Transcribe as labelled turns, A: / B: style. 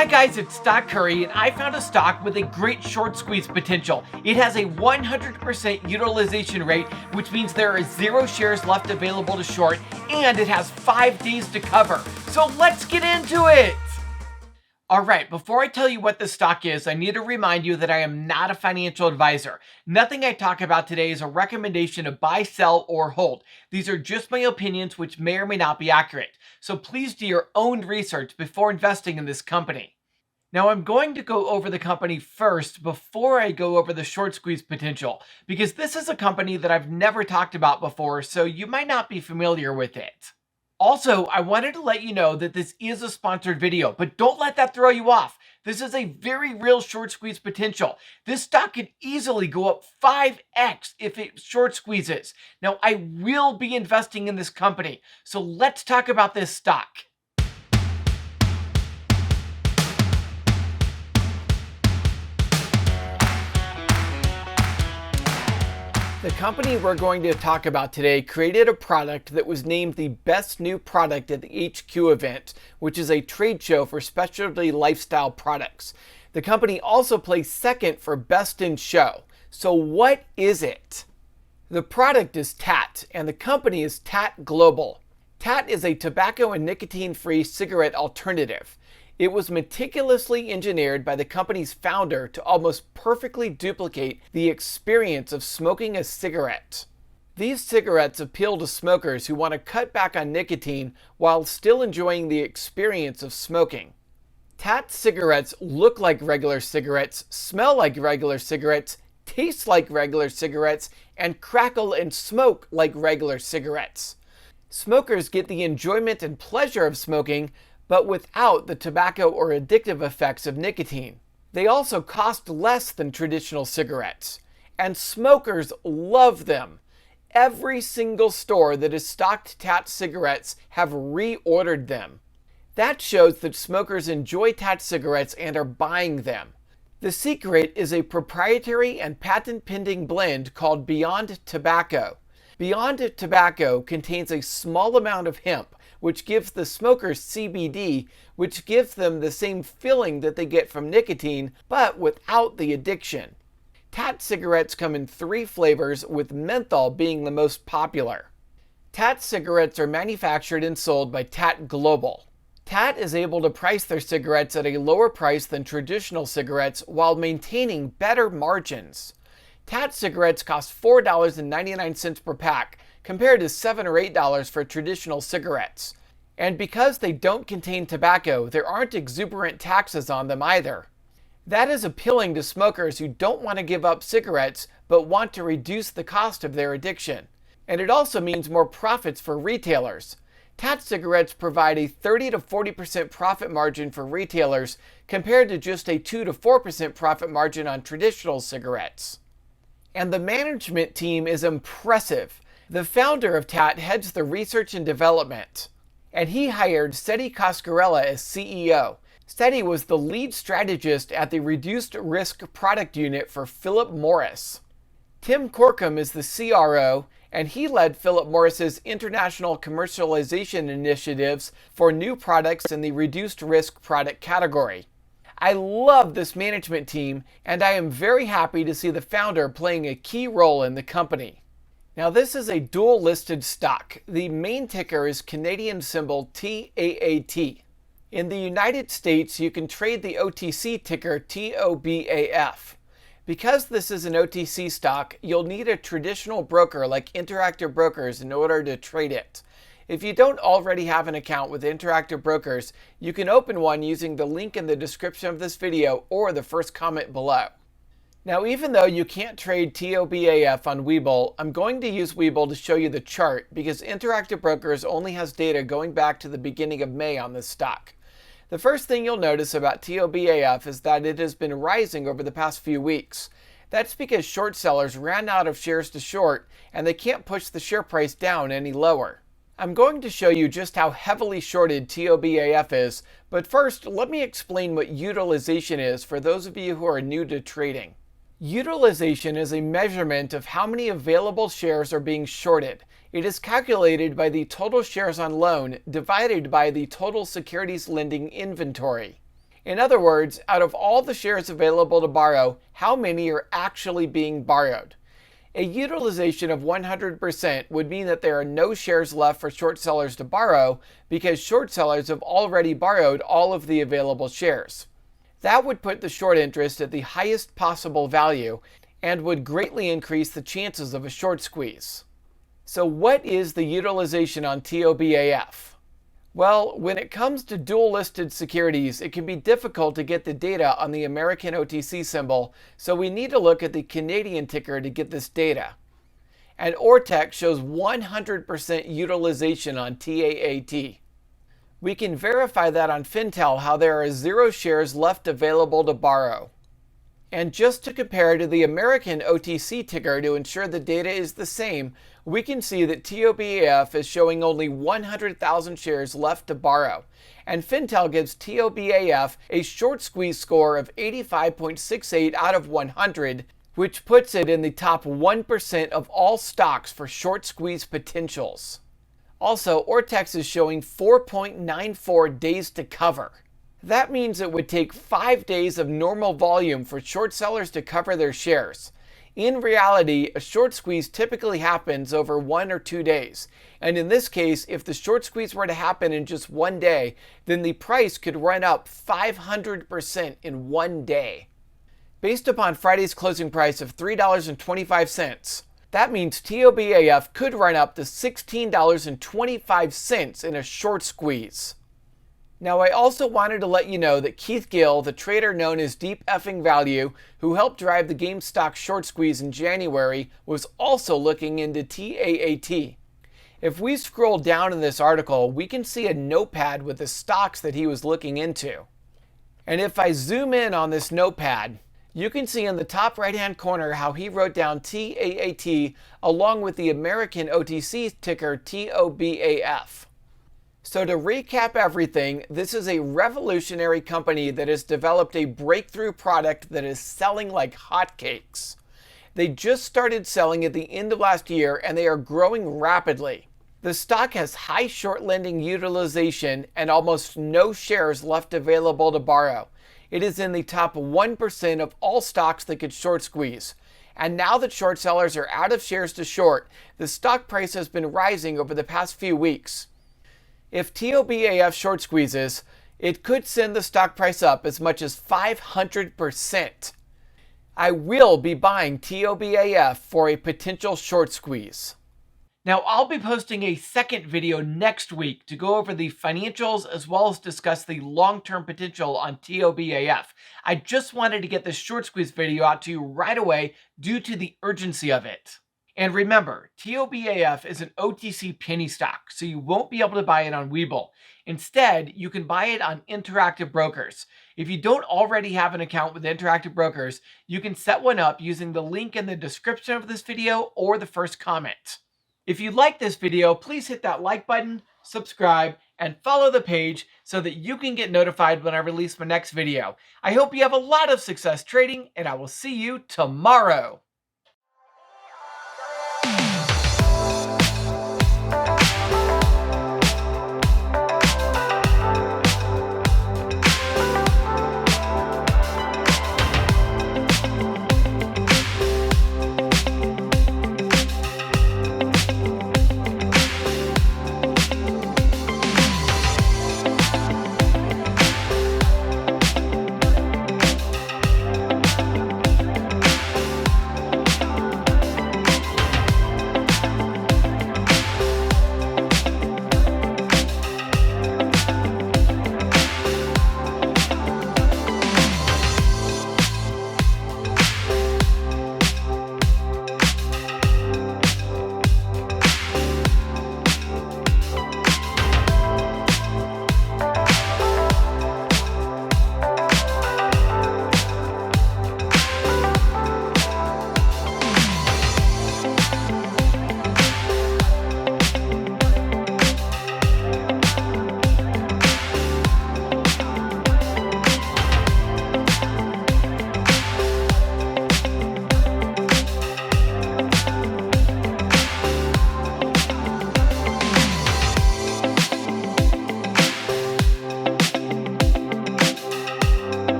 A: Hi guys, it's Stock Curry, and I found a stock with a great short squeeze potential. It has a 100% utilization rate, which means there are 0 shares left available to short, and it has 5 days to cover. So let's get into it! Alright, before I tell you what this stock is, I need to remind you that I am not a financial advisor. Nothing I talk about today is a recommendation to buy, sell, or hold. These are just my opinions, which may or may not be accurate. So please do your own research before investing in this company. Now I'm going to go over the company first before I go over the short squeeze potential, because this is a company that I've never talked about before, so you might not be familiar with it. Also, I wanted to let you know that this is a sponsored video, but don't let that throw you off. This is a very real short squeeze potential. This stock could easily go up 5x if it short squeezes. Now, I will be investing in this company, so let's talk about this stock. The company we're going to talk about today created a product that was named the best new product at the HQ event, which is a trade show for specialty lifestyle products. The company also placed second for best in show. So what is it? The product is TAAT, and the company is TAAT Global. TAAT is a tobacco and nicotine-free cigarette alternative. It was meticulously engineered by the company's founder to almost perfectly duplicate the experience of smoking a cigarette. These cigarettes appeal to smokers who want to cut back on nicotine while still enjoying the experience of smoking. TAAT cigarettes look like regular cigarettes, smell like regular cigarettes, taste like regular cigarettes, and crackle and smoke like regular cigarettes. Smokers get the enjoyment and pleasure of smoking, but without the tobacco or addictive effects of nicotine. They also cost less than traditional cigarettes, and smokers love them. Every single store that has stocked TAAT cigarettes have reordered them. That shows that smokers enjoy TAAT cigarettes and are buying them. The secret is a proprietary and patent-pending blend called Beyond Tobacco. Beyond Tobacco contains a small amount of hemp, which gives the smokers CBD, which gives them the same feeling that they get from nicotine, but without the addiction. TAAT cigarettes come in 3 flavors, with menthol being the most popular. TAAT cigarettes are manufactured and sold by TAAT Global. TAAT is able to price their cigarettes at a lower price than traditional cigarettes while maintaining better margins. TAAT cigarettes cost $4.99 per pack, compared to $7 or $8 for traditional cigarettes. And because they don't contain tobacco, there aren't exuberant taxes on them either. That is appealing to smokers who don't want to give up cigarettes but want to reduce the cost of their addiction. And it also means more profits for retailers. TAAT cigarettes provide a 30 to 40% profit margin for retailers compared to just a 2 to 4% profit margin on traditional cigarettes. And the management team is impressive. The founder of TAAT heads the research and development, and he hired Seti Coscarella as CEO. Seti was the lead strategist at the Reduced Risk Product Unit for Philip Morris. Tim Corkum is the CRO, and he led Philip Morris's international commercialization initiatives for new products in the reduced risk product category. I love this management team, and I am very happy to see the founder playing a key role in the company. Now this is a dual listed stock. The main ticker is Canadian symbol TAAT. In the United States, you can trade the OTC ticker TOBAF. Because this is an OTC stock, you'll need a traditional broker like Interactive Brokers in order to trade it. If you don't already have an account with Interactive Brokers, you can open one using the link in the description of this video or the first comment below. Now, even though you can't trade TOBAF on Webull, I'm going to use Webull to show you the chart because Interactive Brokers only has data going back to the beginning of May on this stock. The first thing you'll notice about TOBAF is that it has been rising over the past few weeks. That's because short sellers ran out of shares to short and they can't push the share price down any lower. I'm going to show you just how heavily shorted TOBAF is, but first let me explain what utilization is for those of you who are new to trading. Utilization is a measurement of how many available shares are being shorted. It is calculated by the total shares on loan divided by the total securities lending inventory. In other words, out of all the shares available to borrow, how many are actually being borrowed? A utilization of 100% would mean that there are no shares left for short sellers to borrow because short sellers have already borrowed all of the available shares. That would put the short interest at the highest possible value and would greatly increase the chances of a short squeeze. So what is the utilization on TOBAF? Well, when it comes to dual-listed securities, it can be difficult to get the data on the American OTC symbol, so we need to look at the Canadian ticker to get this data. And Ortex shows 100% utilization on TAAT. We can verify that on Fintel how there are 0 shares left available to borrow. And just to compare to the American OTC ticker to ensure the data is the same, we can see that TOBAF is showing only 100,000 shares left to borrow. And Fintel gives TOBAF a short squeeze score of 85.68 out of 100, which puts it in the top 1% of all stocks for short squeeze potentials. Also, Ortex is showing 4.94 days to cover. That means it would take 5 days of normal volume for short sellers to cover their shares. In reality, a short squeeze typically happens over 1 or 2 days. And in this case, if the short squeeze were to happen in just 1 day, then the price could run up 500% in 1 day. Based upon Friday's closing price of $3.25, that means TOBAF could run up to $16.25 in a short squeeze. Now, I also wanted to let you know that Keith Gill, the trader known as Deep Effing Value, who helped drive the GameStop short squeeze in January, was also looking into TAAT. If we scroll down in this article, we can see a notepad with the stocks that he was looking into. And if I zoom in on this notepad, you can see in the top right-hand corner how he wrote down TAAT along with the American OTC ticker TOBAF. So to recap everything, this is a revolutionary company that has developed a breakthrough product that is selling like hotcakes. They just started selling at the end of last year and they are growing rapidly. The stock has high short lending utilization and almost no shares left available to borrow. It is in the top 1% of all stocks that could short squeeze. And now that short sellers are out of shares to short, the stock price has been rising over the past few weeks. If TOBAF short squeezes, it could send the stock price up as much as 500%. I will be buying TOBAF for a potential short squeeze. Now, I'll be posting a second video next week to go over the financials as well as discuss the long-term potential on TOBAF. I just wanted to get this short squeeze video out to you right away due to the urgency of it. And remember, TOBAF is an OTC penny stock, so you won't be able to buy it on Webull. Instead, you can buy it on Interactive Brokers. If you don't already have an account with Interactive Brokers, you can set one up using the link in the description of this video or the first comment. If you like this video, please hit that like button, subscribe, and follow the page so that you can get notified when I release my next video. I hope you have a lot of success trading, and I will see you tomorrow.